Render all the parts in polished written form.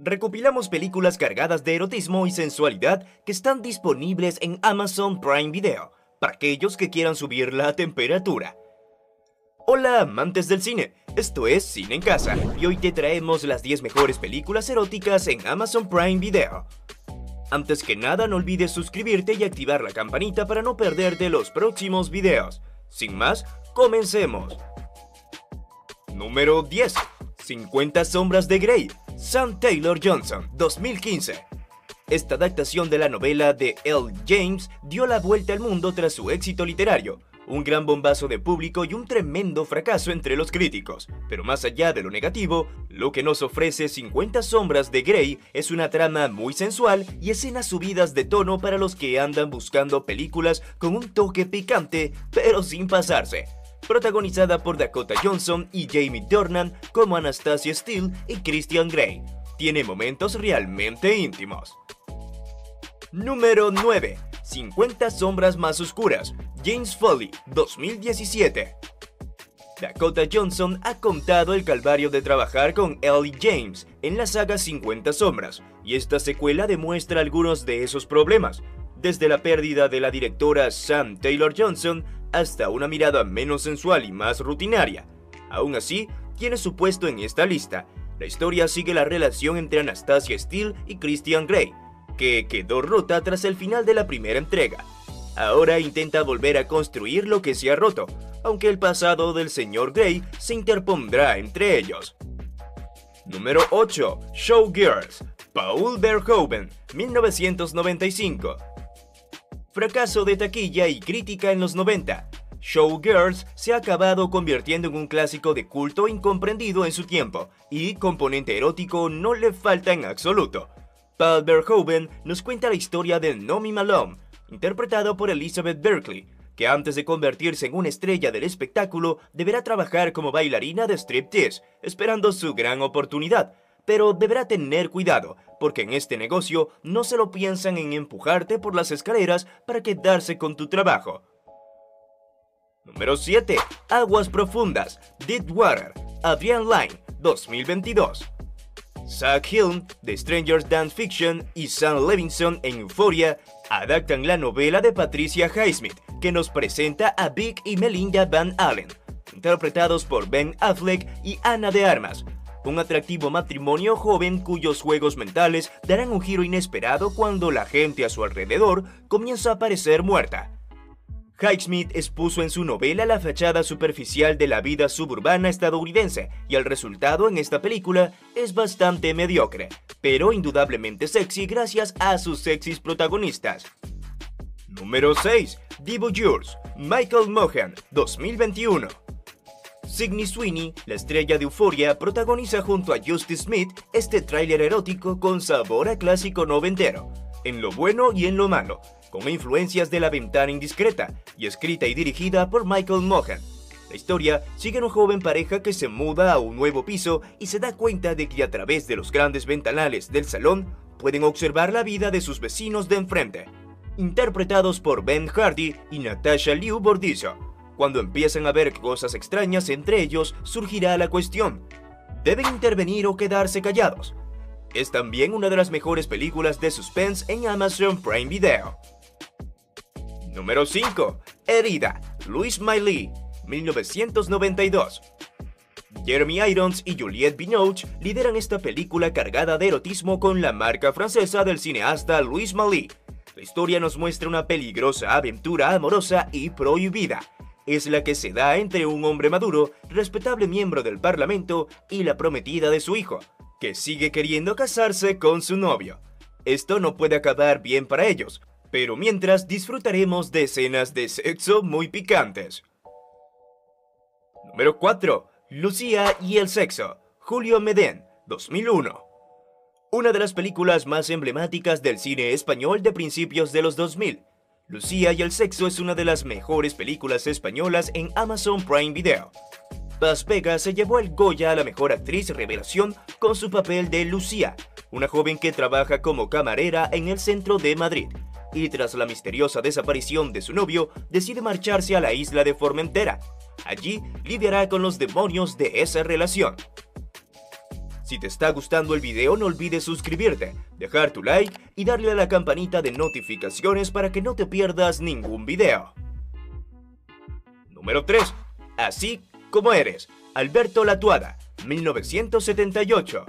Recopilamos películas cargadas de erotismo y sensualidad que están disponibles en Amazon Prime Video, para aquellos que quieran subir la temperatura. Hola amantes del cine, esto es Cine en Casa, y hoy te traemos las 10 mejores películas eróticas en Amazon Prime Video. Antes que nada, no olvides suscribirte y activar la campanita para no perderte los próximos videos. Sin más, comencemos. Número 10. 50 sombras de Grey, Sam Taylor Johnson, 2015. Esta adaptación de la novela de L. James dio la vuelta al mundo tras su éxito literario, un gran bombazo de público y un tremendo fracaso entre los críticos. Pero más allá de lo negativo, lo que nos ofrece 50 sombras de Grey es una trama muy sensual y escenas subidas de tono para los que andan buscando películas con un toque picante, pero sin pasarse. Protagonizada por Dakota Johnson y Jamie Dornan como Anastasia Steele y Christian Grey. Tiene momentos realmente íntimos. Número 9. 50 sombras más oscuras, James Foley, 2017. Dakota Johnson ha contado el calvario de trabajar con Ellie James en la saga 50 sombras, y esta secuela demuestra algunos de esos problemas, desde la pérdida de la directora Sam Taylor Johnson hasta una mirada menos sensual y más rutinaria. Aún así, tiene su puesto en esta lista. La historia sigue la relación entre Anastasia Steele y Christian Grey, que quedó rota tras el final de la primera entrega. Ahora intenta volver a construir lo que se ha roto, aunque el pasado del señor Grey se interpondrá entre ellos. Número 8. Showgirls, Paul Verhoeven, 1995. Fracaso de taquilla y crítica en los 90, Showgirls se ha acabado convirtiendo en un clásico de culto incomprendido en su tiempo, y componente erótico no le falta en absoluto. Paul Verhoeven nos cuenta la historia de Nomi Malone, interpretado por Elizabeth Berkley, que antes de convertirse en una estrella del espectáculo deberá trabajar como bailarina de striptease, esperando su gran oportunidad. Pero deberá tener cuidado, porque en este negocio no se lo piensan en empujarte por las escaleras para quedarse con tu trabajo. Número 7. Aguas profundas, Deepwater, Adrian Lyne, 2022. Zach Hilm, de Stranger Than Fiction, y Sam Levinson en Euphoria adaptan la novela de Patricia Highsmith, que nos presenta a Vic y Melinda Van Allen, interpretados por Ben Affleck y Ana de Armas. Un atractivo matrimonio joven cuyos juegos mentales darán un giro inesperado cuando la gente a su alrededor comienza a parecer muerta. Highsmith expuso en su novela la fachada superficial de la vida suburbana estadounidense, y el resultado en esta película es bastante mediocre, pero indudablemente sexy gracias a sus sexys protagonistas. Número 6. Beetlejuice, Michael Mohan, 2021. Sydney Sweeney, la estrella de Euphoria, protagoniza junto a Justice Smith este tráiler erótico con sabor a clásico noventero, en lo bueno y en lo malo, con influencias de La ventana indiscreta, y escrita y dirigida por Michael Mohan. La historia sigue a una joven pareja que se muda a un nuevo piso y se da cuenta de que a través de los grandes ventanales del salón pueden observar la vida de sus vecinos de enfrente, interpretados por Ben Hardy y Natasha Liu Bordizzo. Cuando empiezan a ver cosas extrañas entre ellos, surgirá la cuestión: ¿deben intervenir o quedarse callados? Es también una de las mejores películas de suspense en Amazon Prime Video. Número 5. Herida, Louis Maillet, 1992. Jeremy Irons y Juliette Binoche lideran esta película cargada de erotismo con la marca francesa del cineasta Louis Maillet. La historia nos muestra una peligrosa aventura amorosa y prohibida. Es la que se da entre un hombre maduro, respetable miembro del parlamento, y la prometida de su hijo, que sigue queriendo casarse con su novio. Esto no puede acabar bien para ellos, pero mientras disfrutaremos de escenas de sexo muy picantes. Número 4. Lucía y el sexo, Julio Medem, 2001. Una de las películas más emblemáticas del cine español de principios de los 2000. Lucía y el sexo es una de las mejores películas españolas en Amazon Prime Video. Paz Vega se llevó el Goya a la mejor actriz revelación con su papel de Lucía, una joven que trabaja como camarera en el centro de Madrid, y tras la misteriosa desaparición de su novio, decide marcharse a la isla de Formentera. Allí lidiará con los demonios de esa relación. Si te está gustando el video, no olvides suscribirte, dejar tu like y darle a la campanita de notificaciones para que no te pierdas ningún video. Número 3. Así como eres, Alberto Latuada, 1978.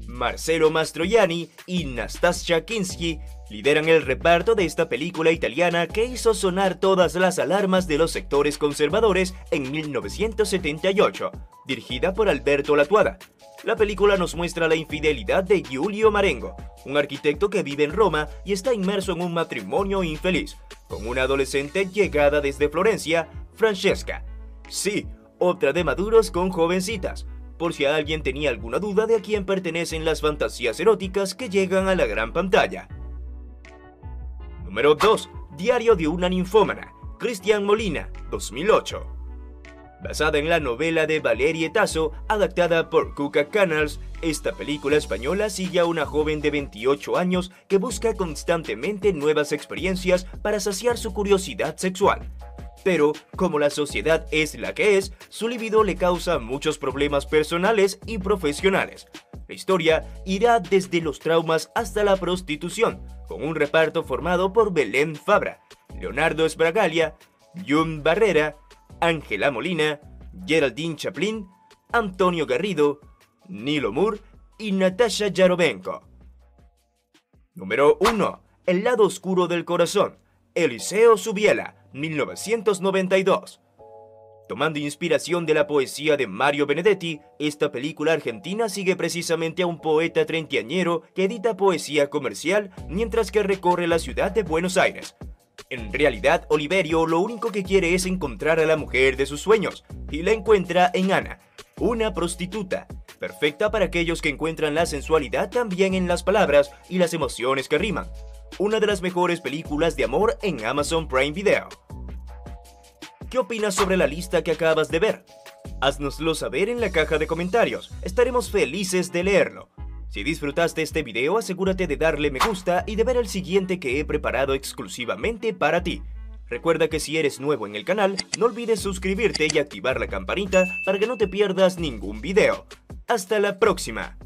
Marcello Mastroianni y Nastassja Kinski lideran el reparto de esta película italiana que hizo sonar todas las alarmas de los sectores conservadores en 1978, dirigida por Alberto Latuada. La película nos muestra la infidelidad de Giulio Marengo, un arquitecto que vive en Roma y está inmerso en un matrimonio infeliz, con una adolescente llegada desde Florencia, Francesca. Sí, otra de maduros con jovencitas, por si alguien tenía alguna duda de a quién pertenecen las fantasías eróticas que llegan a la gran pantalla. Número 2. Diario de una ninfómana, Cristian Molina, 2008. Basada en la novela de Valerie Tasso, adaptada por Cuca Canals, esta película española sigue a una joven de 28 años que busca constantemente nuevas experiencias para saciar su curiosidad sexual. Pero, como la sociedad es la que es, su libido le causa muchos problemas personales y profesionales. La historia irá desde los traumas hasta la prostitución, con un reparto formado por Belén Fabra, Leonardo Sbragaglia, Jun Barrera, Ángela Molina, Geraldine Chaplin, Antonio Garrido, Nilo Moore y Natasha Yarovenko. Número 1. El lado oscuro del corazón, Eliseo Subiela, 1992. Tomando inspiración de la poesía de Mario Benedetti, esta película argentina sigue precisamente a un poeta treintañero que edita poesía comercial mientras que recorre la ciudad de Buenos Aires. En realidad, Oliverio lo único que quiere es encontrar a la mujer de sus sueños, y la encuentra en Ana, una prostituta, perfecta para aquellos que encuentran la sensualidad también en las palabras y las emociones que riman. Una de las mejores películas de amor en Amazon Prime Video. ¿Qué opinas sobre la lista que acabas de ver? Haznoslo saber en la caja de comentarios, estaremos felices de leerlo. Si disfrutaste este video, asegúrate de darle me gusta y de ver el siguiente que he preparado exclusivamente para ti. Recuerda que si eres nuevo en el canal, no olvides suscribirte y activar la campanita para que no te pierdas ningún video. ¡Hasta la próxima!